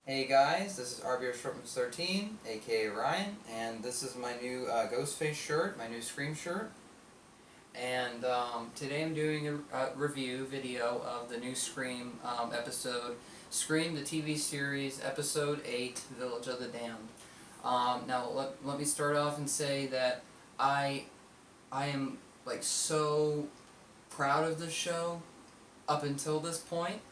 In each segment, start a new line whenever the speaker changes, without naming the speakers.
Hey guys, this is RBR Shortman's 13, aka Ryan, and this is my new Ghostface shirt, my new Scream shirt. And today I'm doing a review video of the new Scream episode, Scream the TV series, episode 8, Village of the Damned. Now let me start off and say that I am like so proud of this show up until this point.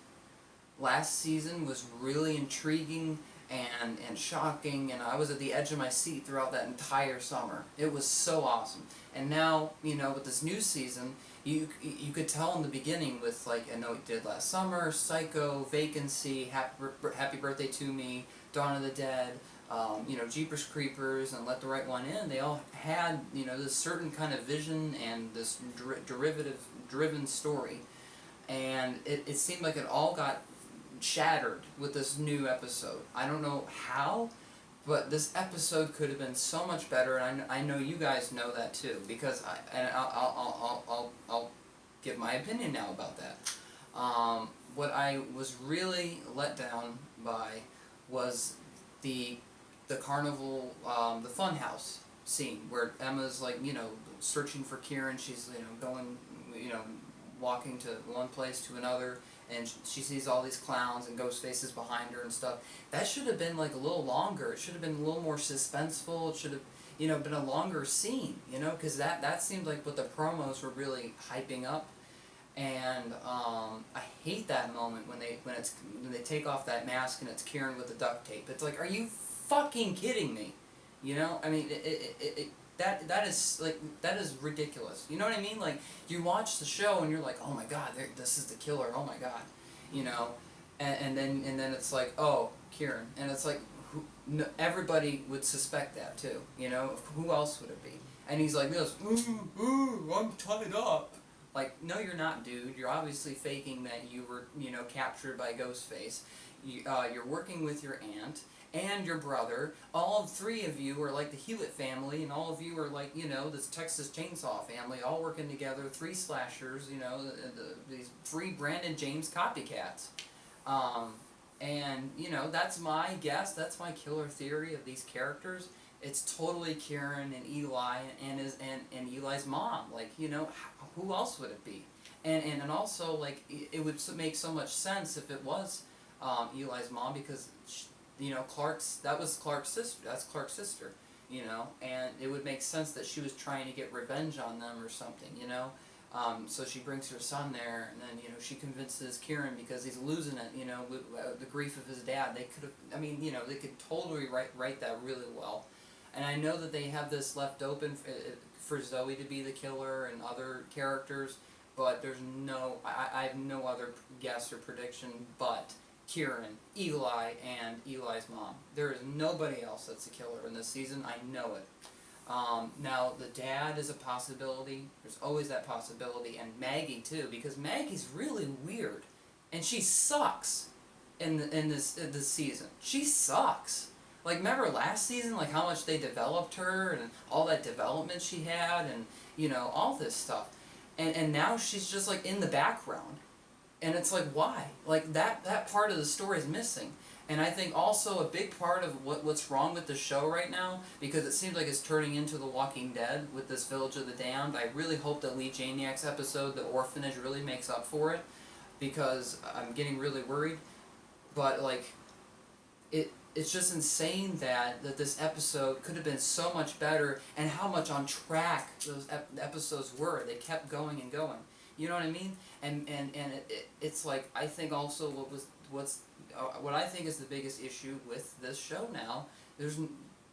Last season was really intriguing and shocking, and I was at the edge of my seat throughout that entire summer. It was so awesome. And now, with this new season, you could tell in the beginning with, like, I know it did last summer, Psycho, Vacancy, Happy Birthday to Me, Dawn of the Dead, Jeepers Creepers, and Let the Right One In. They all had, this certain kind of vision and this driven story. And it seemed like it all got shattered with this new episode. I don't know how, but this episode could have been so much better, and I know you guys know that too, because I'll give my opinion now about that. What I was really let down by was the carnival, the funhouse scene where Emma's like, searching for Kieran. She's, going, walking to one place to another, and she sees all these clowns and ghost faces behind her and stuff. That should have been like a little longer. It should have been a little more suspenseful. It should have, been a longer scene, because that seemed like what the promos were really hyping up. And I hate that moment when they take off that mask and it's Kieran with the duct tape. It's like, are you fucking kidding me? I mean, that is ridiculous. You know what I mean? Like, you watch the show and you're like, oh my god, this is the killer. Oh my god, and then it's like, oh, Kieran, and it's like, everybody would suspect that too. Who else would it be? And he's like this, I'm tied up. Like, no, you're not, dude. You're obviously faking that you were, captured by Ghostface. You're working with your aunt and your brother. All three of you are like the Hewitt family, and all of you are like, this Texas Chainsaw family, all working together, three slashers, these three Brandon James copycats. And, that's my guess, that's my killer theory of these characters. It's totally Kieran and Eli and Eli's mom. Like, who else would it be? And also, like, it would make so much sense if it was Eli's mom, because that was Clark's sister. That's Clark's sister. And it would make sense that she was trying to get revenge on them or something. So she brings her son there, and then she convinces Kieran because he's losing it. With the grief of his dad. They could have. I mean, they could totally write that really well. And I know that they have this left open for Zoe to be the killer and other characters, but there's I have no other guess or prediction but Kieran, Eli, and Eli's mom. There is nobody else that's the killer in this season. I know it. Now, the dad is a possibility. There's always that possibility. And Maggie, too, because Maggie's really weird. And she sucks in this season. She sucks. Like, remember last season, like, how much they developed her and all that development she had and, all this stuff. And now she's just, like, in the background. And it's like, why? Like, that part of the story is missing. And I think also a big part of what's wrong with the show right now, because it seems like it's turning into The Walking Dead with this Village of the Damned. I really hope that Lee Janiak's episode, The Orphanage, really makes up for it, because I'm getting really worried. But, like, it's just insane that this episode could have been so much better, and how much on track those episodes were. They kept going and going. You know what I mean? And it's like, I think also what I think is the biggest issue with this show now, there's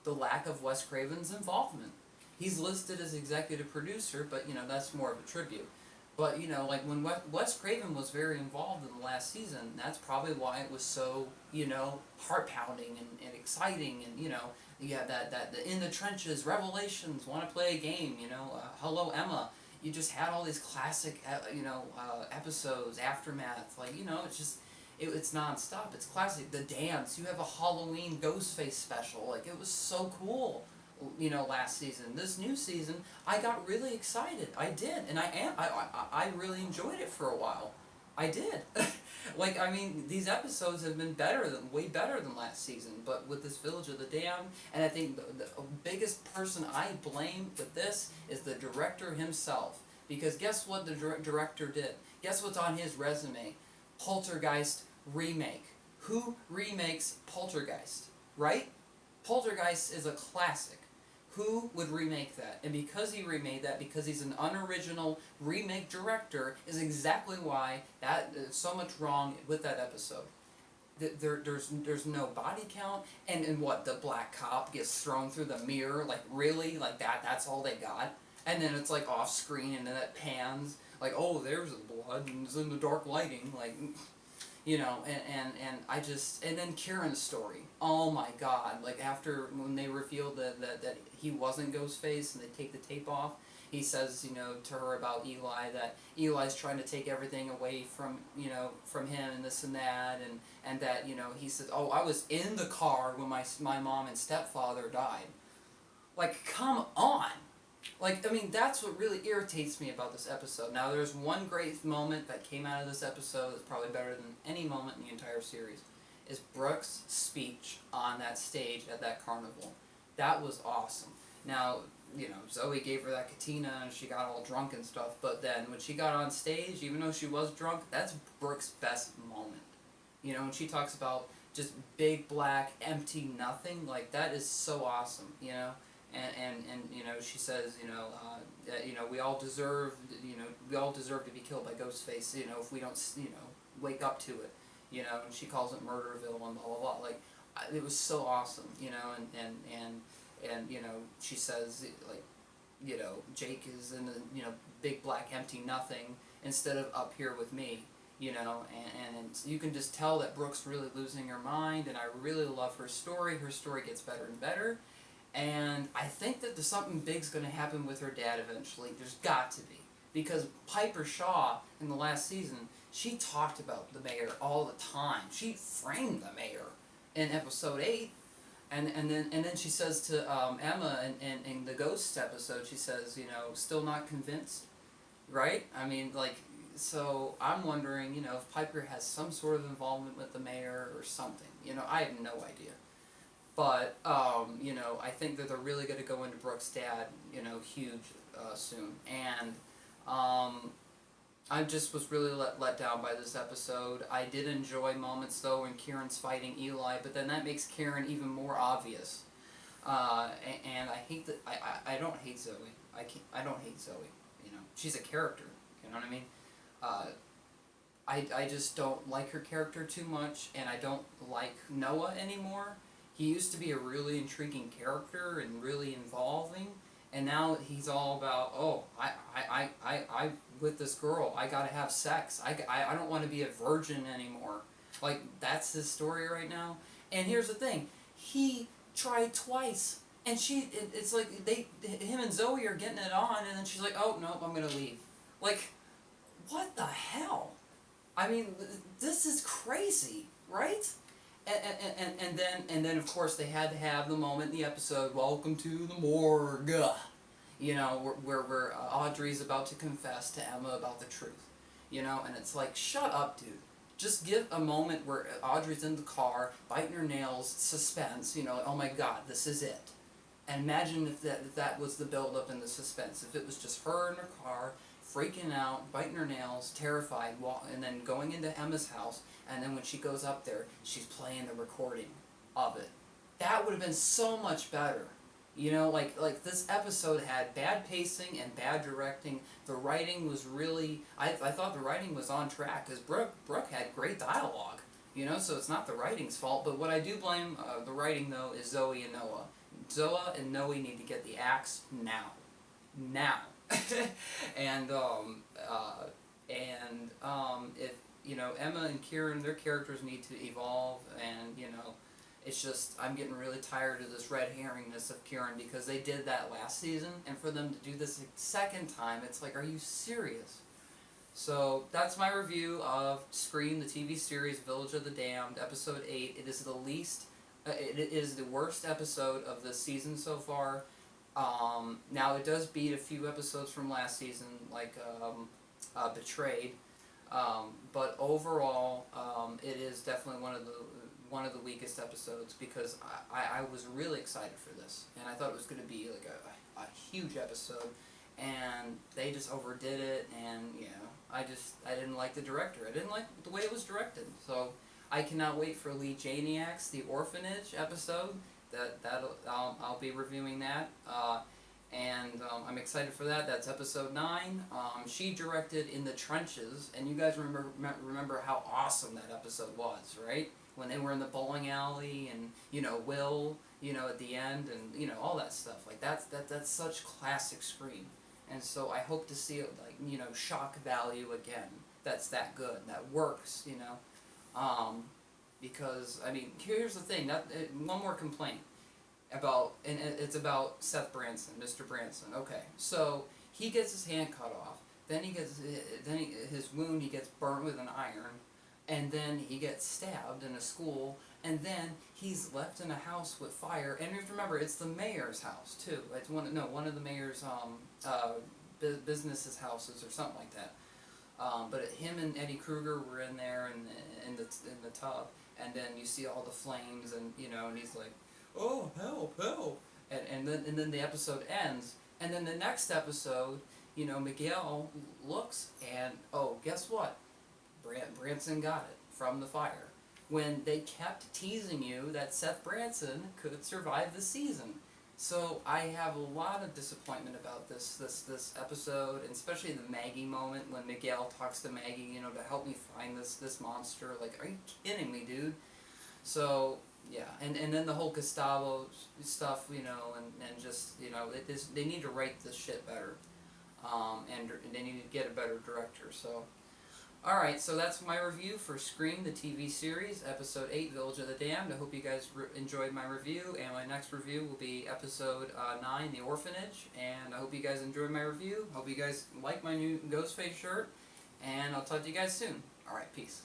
the lack of Wes Craven's involvement. He's listed as executive producer, but that's more of a tribute. But like when Wes Craven was very involved in the last season, that's probably why it was so heart pounding and exciting, and you have that the in the trenches revelations, want to play a game, hello Emma. You just had all these classic episodes, Aftermath, like it's just it's nonstop. It's classic. The dance. You have a Halloween Ghostface special. Like, it was so cool. Last season. This new season, I got really excited. I did, and I really enjoyed it for a while. I did. Like, I mean, these episodes have been way better than last season, but with this Village of the Damned, and I think the biggest person I blame with this is the director himself. Because guess what the director did? Guess what's on his resume? Poltergeist remake. Who remakes Poltergeist? Right? Poltergeist is a classic. Who would remake that? And because he remade that, because he's an unoriginal remake director, is exactly why that there's so much wrong with that episode. There's no body count, and what, the black cop gets thrown through the mirror, like, really? Like, that's all they got? And then it's like off screen, and then it pans, like, oh, there's the blood, and it's in the dark lighting, like, you know, and I just, and then Kieran's story, oh my god, like, after, when they revealed that he wasn't Ghostface, and they take the tape off, he says, you know, to her about Eli, that Eli's trying to take everything away from, you know, from him, and this and that, and that, you know, he says, oh, I was in the car when my mom and stepfather died. Like, come on! Like, I mean, that's what really irritates me about this episode. Now, there's one great moment that came out of this episode that's probably better than any moment in the entire series, is Brooke's speech on that stage at that carnival. That was awesome. Now, you know, Zoe gave her that katina and she got all drunk and stuff, but then when she got on stage, even though she was drunk, that's Brooke's best moment. You know, when she talks about just big, black, empty nothing, like, that is so awesome, you know? And you know, she says, you know, that, you know, we all deserve to be killed by Ghostface, you know, if we don't, you know, wake up to it, you know, and she calls it Murderville and blah blah blah. Like, it was so awesome, you know, and you know, she says, like, you know, Jake is in the, you know, big black empty nothing instead of up here with me, you know, and you can just tell that Brooke's really losing her mind, and I really love her story. Her story gets better and better. And I think that something big's going to happen with her dad eventually. There's got to be. Because Piper Shaw, in the last season, she talked about the mayor all the time. She framed the mayor in episode 8. And then she says to Emma in the Ghost episode, she says, you know, still not convinced, right? I mean, like, so I'm wondering, you know, if Piper has some sort of involvement with the mayor or something. You know, I have no idea. But, you know, I think that they're really going to go into Brooke's dad, you know, huge soon. And I just was really let down by this episode. I did enjoy moments, though, when Kieran's fighting Eli, but then that makes Kieran even more obvious. And I hate that. I don't hate Zoe. I don't hate Zoe. You know, she's a character. You know what I mean? I just don't like her character too much, and I don't like Noah anymore. He used to be a really intriguing character and really involving, and now he's all about, oh, I with this girl, I gotta have sex. I don't want to be a virgin anymore. Like, that's his story right now. And here's the thing, he tried twice, and it's like him and Zoe are getting it on, and then she's like, oh, nope, I'm gonna leave. Like, what the hell? I mean, this is crazy, right? And then of course they had to have the moment in the episode, welcome to the morgue, you know, where Audrey's about to confess to Emma about the truth, you know, and it's like, shut up, dude. Just give a moment where Audrey's in the car, biting her nails, suspense, you know, oh my god, this is it. And imagine if that was the build-up and the suspense, if it was just her in her car, freaking out, biting her nails, terrified, and then going into Emma's house, and then when she goes up there, she's playing the recording of it. That would have been so much better. You know, like this episode had bad pacing and bad directing. The writing was really, I thought the writing was on track, because Brooke had great dialogue. You know, so it's not the writing's fault, but what I do blame the writing, though, is Zoe and Noah. Zoe and Noah need to get the axe now. Now. and if, you know, Emma and Kieran, their characters need to evolve, and, you know, it's just, I'm getting really tired of this red herringness of Kieran, because they did that last season, and for them to do this a second time, it's like, are you serious? So, that's my review of Scream, the TV series, Village of the Damned, episode 8. It is the least, it is the worst episode of the season so far. Now, it does beat a few episodes from last season, like Betrayed, But overall, it is definitely one of the weakest episodes because I was really excited for this, and I thought it was going to be like a huge episode, and they just overdid it, and I didn't like the director. I didn't like the way it was directed. So I cannot wait for Lee Janiak's The Orphanage episode. I'll be reviewing that. And I'm excited for that. That's episode 9. She directed In the Trenches, and you guys remember how awesome that episode was, right? When they were in the bowling alley, and Will, at the end, and all that stuff. Like that's such classic Scream, and so I hope to see it like shock value again. That's that good. That works, because I mean, here's the thing. One more complaint about, and it's about Seth Branson, Mr. Branson. Okay, so he gets his hand cut off. Then his wound, he gets burnt with an iron, and then he gets stabbed in a school, and then he's left in a house with fire. And you have to remember, it's the mayor's house too. It's one of the mayor's businesses houses or something like that. But him and Eddie Kruger were in there in the tub, and then you see all the flames, and and he's like, "Oh, help, help!" And then the episode ends, and then the next episode, Miguel looks, and oh, guess what? Branson got it from the fire. When they kept teasing you that Seth Branson could survive the season. So I have a lot of disappointment about this episode, and especially the Maggie moment when Miguel talks to Maggie, to help me find this monster. Like, are you kidding me, dude? So yeah, and then the whole Gustavo stuff, and just they need to write this shit better, and they need to get a better director. So. Alright, so that's my review for Scream, the TV series, Episode 8, Village of the Damned. I hope you guys enjoyed my review, and my next review will be Episode 9, The Orphanage, and I hope you guys enjoyed my review. Hope you guys like my new Ghostface shirt, and I'll talk to you guys soon. Alright, peace.